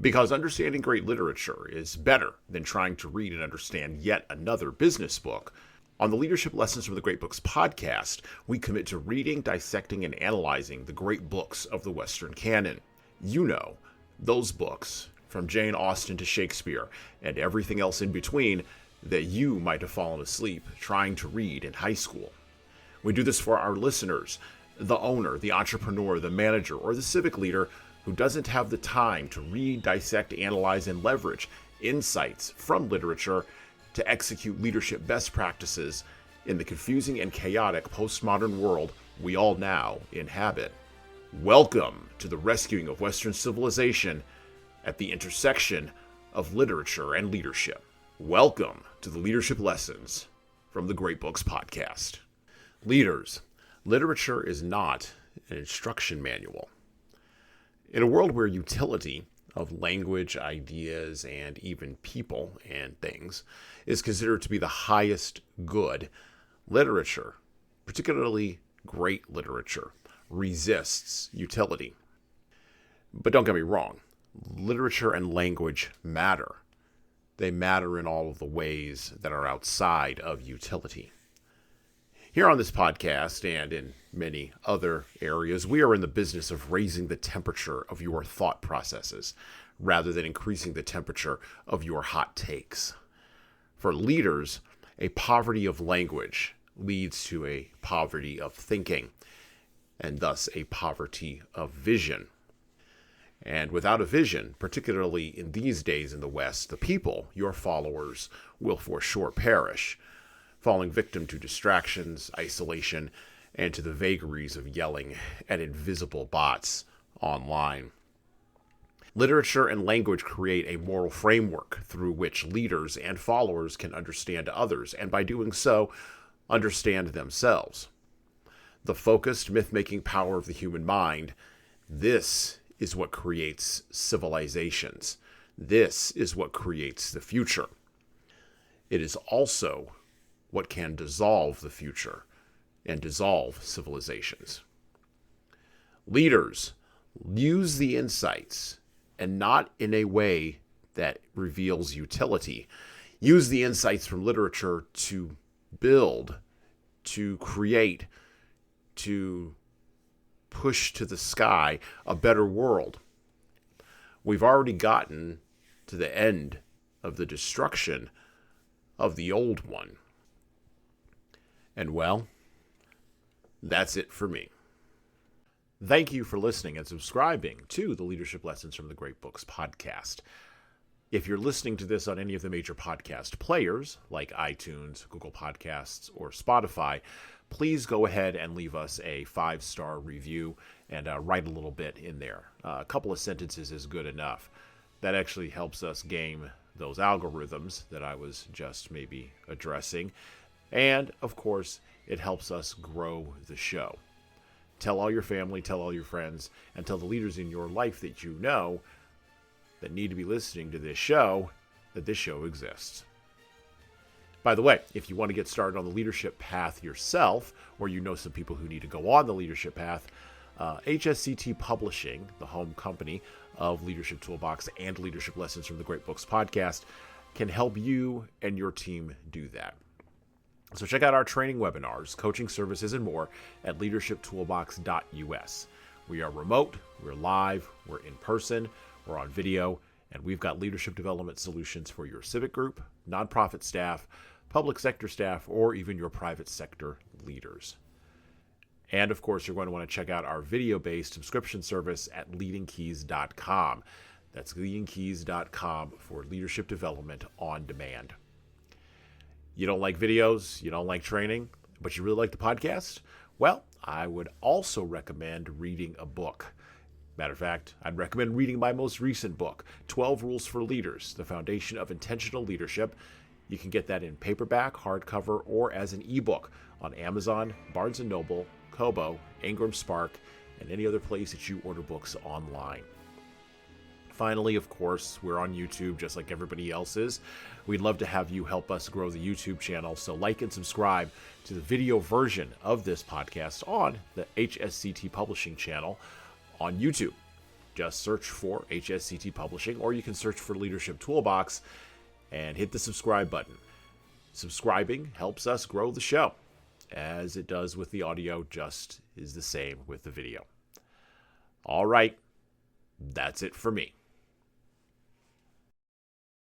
Because understanding great literature is better than trying to read and understand yet another business book. On the Leadership Lessons from the Great Books podcast, we commit to reading, dissecting, and analyzing the great books of the Western canon. You know, those books, from Jane Austen to Shakespeare, and everything else in between, that you might have fallen asleep trying to read in high school. We do this for our listeners, the owner, the entrepreneur, the manager, or the civic leader who doesn't have the time to read, dissect, analyze, and leverage insights from literature to execute leadership best practices in the confusing and chaotic postmodern world we all now inhabit. Welcome to the rescuing of Western civilization at the intersection of literature and leadership. Welcome to the Leadership Lessons from the Great Books podcast. Leaders, literature is not an instruction manual. In a world where utility of language, ideas, and even people and things is considered to be the highest good, literature, particularly great literature, resists utility. But don't get me wrong, literature and language matter. They matter in all of the ways that are outside of utility. Here on this podcast and in many other areas, we are in the business of raising the temperature of your thought processes rather than increasing the temperature of your hot takes. For leaders, a poverty of language leads to a poverty of thinking, and thus a poverty of vision. And without a vision, particularly in these days in the West, the people, your followers, will for sure perish, falling victim to distractions, isolation, and to the vagaries of yelling at invisible bots online. Literature and language create a moral framework through which leaders and followers can understand others, and by doing so, understand themselves. The focused, myth-making power of the human mind, this is what creates civilizations. This is what creates the future. It is also what can dissolve the future and dissolve civilizations. Leaders use the insights, and not in a way that reveals utility. Use the insights from literature to build, to create, to push to the sky a better world. We've already gotten to the end of the destruction of the old one. And well, that's it for me. Thank you for listening and subscribing to the Leadership Lessons from the Great Books podcast. If you're listening to this on any of the major podcast players, like iTunes, Google Podcasts, or Spotify, please go ahead and leave us a 5-star review and write a little bit in there. A couple of sentences is good enough. That actually helps us game those algorithms that I was just maybe addressing. And, of course, it helps us grow the show. Tell all your family, tell all your friends, and tell the leaders in your life that you know that need to be listening to this show that this show exists. By the way, if you want to get started on the leadership path yourself, or you know some people who need to go on the leadership path, HSCT Publishing, the home company of Leadership Toolbox and Leadership Lessons from the Great Books podcast, can help you and your team do that. So check out our training webinars, coaching services, and more at leadershiptoolbox.us. We are remote, we're live, we're in person, we're on video, and we've got leadership development solutions for your civic group, nonprofit staff, public sector staff, or even your private sector leaders. And of course, you're going to want to check out our video-based subscription service at leadingkeys.com. That's leadingkeys.com for leadership development on demand. You don't like videos, you don't like training, but you really like the podcast? Well, I would also recommend reading a book. Matter of fact, I'd recommend reading my most recent book, 12 Rules for Leaders, The Foundation of Intentional Leadership. You can get that in paperback, hardcover, or as an ebook on Amazon, Barnes & Noble, Kobo, Ingram Spark, and any other place that you order books online. Finally, of course, we're on YouTube just like everybody else is. We'd love to have you help us grow the YouTube channel, so like and subscribe to the video version of this podcast on the HSCT Publishing channel on YouTube. Just search for HSCT Publishing, or you can search for Leadership Toolbox and hit the subscribe button. Subscribing helps us grow the show, as it does with the audio, just is the same with the video. All right, that's it for me.